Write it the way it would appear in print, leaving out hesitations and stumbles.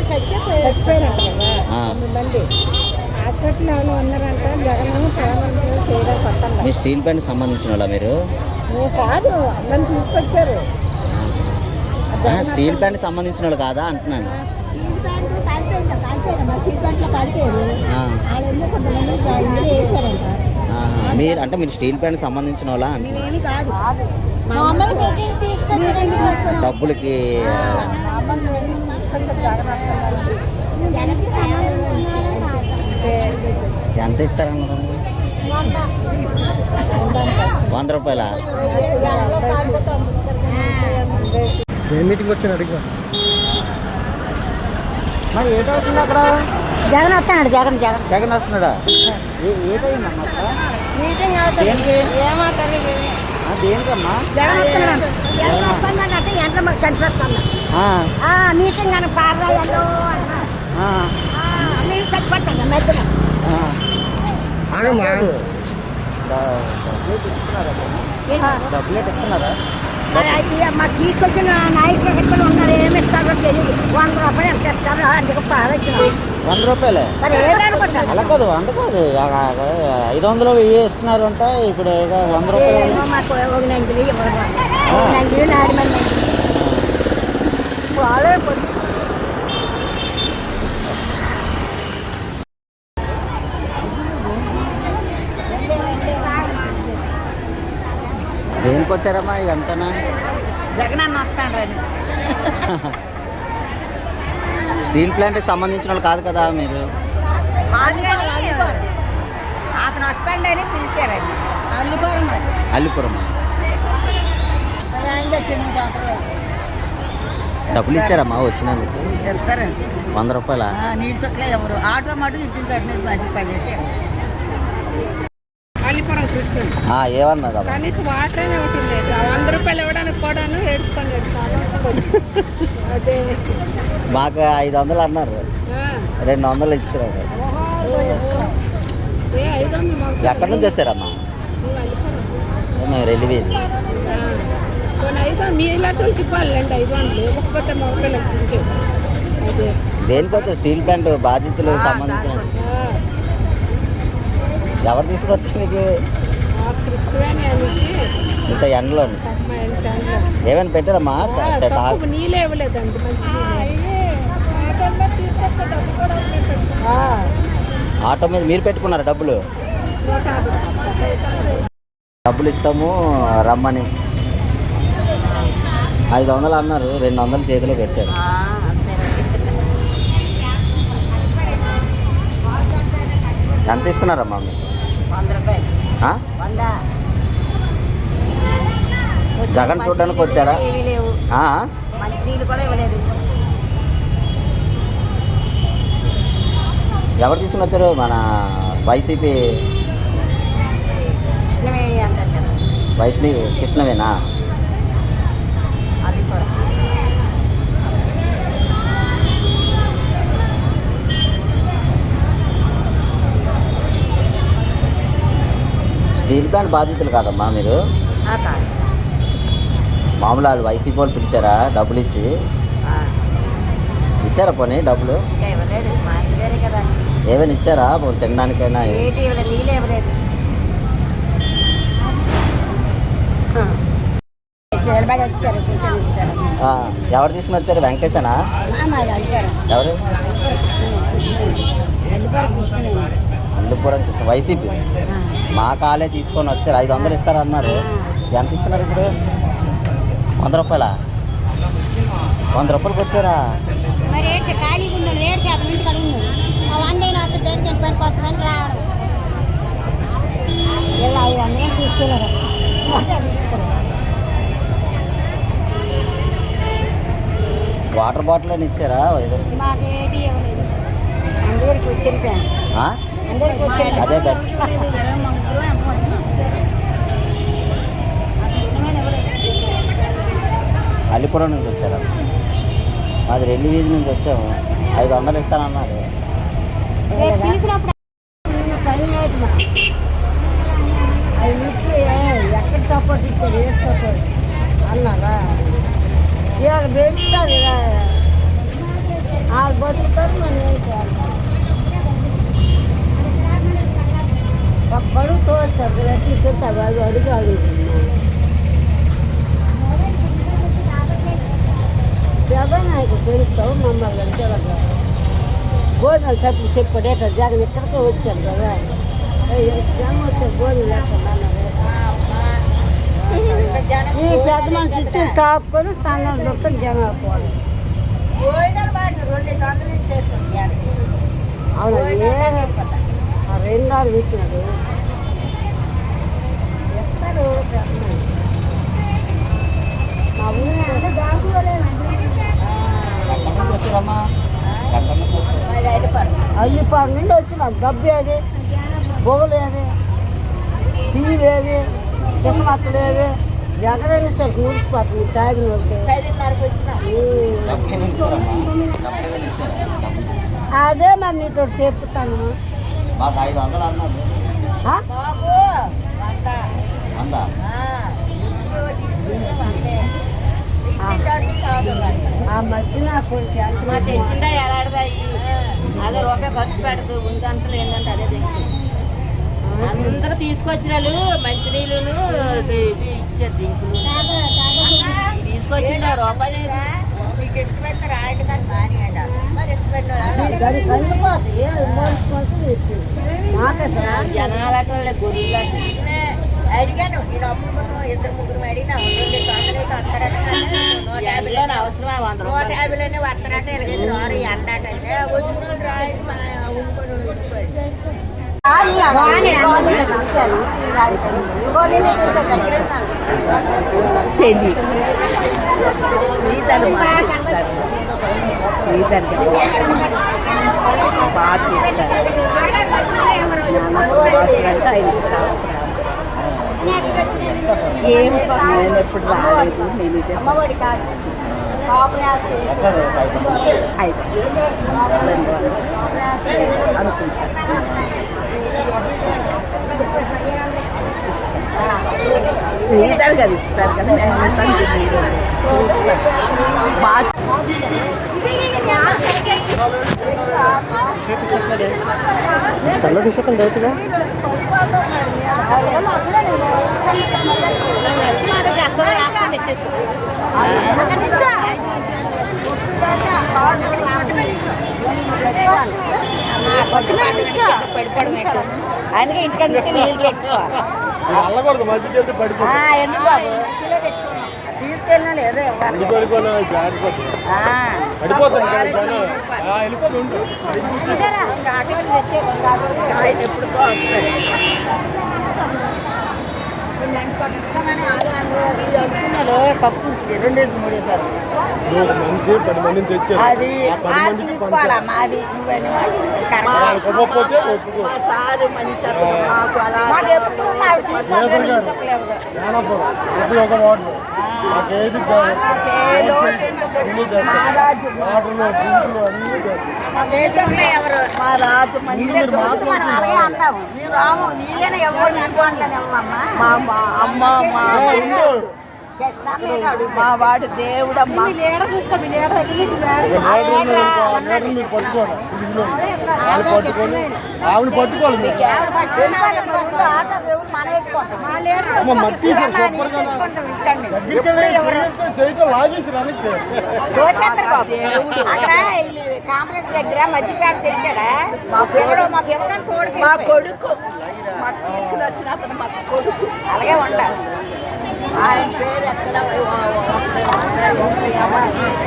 చచ్చిపోయారంట కదా 9 మంది హాస్పిటల్లో ఉన్నారంట. జగన్ చేయడానికి వస్తాను. మీ స్టీల్ ప్లాంట్ సంబంధించిన వాళ్ళ మీరు? కాదు, అందరిని తీసుకొచ్చారు. స్టీల్ ప్లాంట్ సంబంధించిన వాళ్ళు కాదా అంటున్నాను. మీరు అంటే మీరు స్టీల్ ప్లాంట్ సంబంధించిన వాళ్ళ అంటున్నాను. కాదు, డబ్బులకి ఎంత ఇస్తారన్నారు? 100 రూపాయల మీటింగ్ వచ్చాను అడిగా. మరి ఏటవుతుంది అక్కడ? జగన్ వస్తున్నాడు. జగన్ జగన్ జగన్ వస్తున్నాడా? ఏటైందమ్మా దేనికమ్మా? జగన్ వస్తున్నాడు. ఎంత మాకు చనిపోతున్నా మీటింగ్ అని పారాయాలో నేను చచ్చిపోతాను మధ్యలో. డబ్బులు ఇస్తున్నారా? మాకు తీసుకొచ్చిన నాయకులు ఎక్కడ ఉన్నారు, ఏమి ఇస్తారో తెలియదు. 100 రూపాయలు ఎంత ఇస్తారో అందుకు పారొచ్చిన. 100 రూపాయలే? మరి ఏమనుకుంటారు? అలా కాదు, 100 కాదు, 500 1000 ఇస్తున్నారు అంట. ఇప్పుడు 100 రూపాయలు మాకు ఒక నందిలు ఇవ్వరు. 4 మంది వాళ్ళే దేనికి వచ్చారమ్మా ఇదంతా? జగన్ అన్న వస్తాడు. స్టీల్ ప్లాంట్కి సంబంధించిన వాళ్ళు కాదు కదా మీరు? అతను వస్తాడని పిలిచారండి. అల్లిపురం డబ్బులు ఇచ్చారమ్మా వచ్చినందుకు? 100 రూపాయల నీళ్ళు చుక్కలే ఎవరు ఆటో మటు ఇప్పించండి. మంచి పని చేశారు. ఏమన్నదా? కనీసం వాటర్ ఒకటి లేదు. 100 రూపాయలు ఇవ్వడానికి కూడా ఏడుచుకోండి. అదే మాకు 500 అన్నారు, 200 ఇచ్చారు. ఎక్కడి నుంచి వచ్చారమ్మా? మేము రైల్వే. దేనికి వచ్చారు? స్టీల్ ప్లాంట్ బాధ్యతలు సంబంధించిన ఎవరు తీసుకొచ్చారు మీకు ఇంత ఎండలో? ఏమైనా పెట్టారమ్మా? నీళ్ళే ఇవ్వలేదండి. ఆటో మీద మీరు పెట్టుకున్నారా డబ్బులు? డబ్బులు ఇస్తాము రమ్మని 500 అన్నారు, 200 చేతిలో పెట్టారు. ఎంత ఇస్తున్నారమ్మా మీరు? 100 రూపాయలు. జగన్ చూడడానికి వచ్చారా? మంచినీళ్ళు కూడా ఇవ్వలేదు. ఎవరు తీసుకుని వచ్చారు? మన వైసీపీ కృష్ణవేణి అంటారు కదా. వైష్ణవి కృష్ణవేనా? అది కూడా స్టీల్ ప్లాంట్ బాధ్యతలు కాదమ్మా మీరు? మామూలు వాళ్ళు వైసీపీ వాళ్ళు పిలిచారా డబ్బులు ఇచ్చి? ఇచ్చారా పోనీ డబ్బులు? ఏమైనా ఇచ్చారా తినడానికైనా? నీళ్ళు ఇవ్వలేదు. ఎవరు తీసుకుని వచ్చారు? వెంకటేశనా? ఎవరు? అల్లుపురం కృష్ణ వైసీపీ. మా కాలే తీసుకొని వచ్చారు. 500 ఇస్తారన్నారు. ఎంత ఇస్తున్నారు ఇప్పుడు? 100 రూపాయల? 100 రూపాయలకి వచ్చారా? వాటర్ బాటిల్ అని ఇచ్చారా? అదే బెస్ట్. అల్లిపురం నుంచి వచ్చారా? మాది రెల్లి వీధి నుంచి వచ్చాము. 500 ఇస్తానన్నారు. ఎక్కడ సపోర్ట్ ఇచ్చారు? ఏ సపోర్ట్ అన్నారా? వాళ్ళు పెంచుతారు కదా వాళ్ళు బతుకుతారు మనం ఏం చేయాలి ఒక్కడు తోస్తారు ఎట్లా వాళ్ళు అడుగు అడుగుతున్నారు జగనాయకు తెలుస్తావు మమ్మల్ని అంటే భోజనాలు చెప్పి చెప్పాడు ఎట్లా జగన్ ఇక్కడికే వచ్చారు కదా జనం వస్తే భోజనం లేకుండా ఈ పెద్ద మనిషి ఇచ్చి తాపుకొని తన దొక్క జనం పోవాలి అవును ఆ 2 ఆరు పెట్టినాడు ఎత్తారు మా ఊరు అల్లిపాడు నుండి వచ్చినాం గబ్బేది బొగలేవి టీలేవి కిసమత్తలేవి ఎక్కడైనా సరే మురిసిపోతుంది తాగిన అదే మరి నీతో చెప్తాను మాకు 500 అన్నారు ఆ మధ్య నాకు తెచ్చిందా ఎలాడదా అదే రూపాయి ఖర్చు పెడదు ఉందంతలు ఏంటంటే అదే తెచ్చి అందరూ తీసుకొచ్చిన వాళ్ళు మంచినీళ్ళు ఇచ్చారు దింకులు తీసుకొచ్చింది రూపాయి జనాలు గొర్రెలు అడిగాను నేను అప్పుడు 2-3 అడిగినా అవసరమా 150 వస్తారంటే ఎలాగైతే ఎండాటంటే వచ్చిన చూశాను ఏమి ఎప్పుడు రాలేదు అమ్మఒడి కాదు శ్రీధర్ గారు ఇస్తారు కదా చూస్తారు బాగా సల్ల తీసుకోండి రైతుగా అందుకే ఇంటికి నుంచి నీళ్ళు తెచ్చుకోవాలి ఎందుకు బాబు కిలో తెచ్చుకున్నాం తీసుకెళ్ళినా లేదో ఎప్పుడుకో వస్తాయి తక్కువ 2 డేస్ 3 డేస్ అది తీసుకోవాలమ్మా అది సారు మంచి మాకు అలా ఎప్పుడు ఎవరు మా రాజు మంచి మనం అలాగే అంటాము మీరు రాము నీళ్ళనే ఎవరు మా అమ్మ మా వాడు దేవుడమ్మా ఆవిడ పట్టుకోవాలి కాంగ్రెస్ దగ్గర మధ్యపేట తెచ్చాడా మాకు ఎవరైనా తోడు మా కొడుకు మాకు తీసుకుని వచ్చిన అతను మా కొడుకు అలాగే ఉండాలి ఆయన పేరు ఎక్కడ ఎవరికి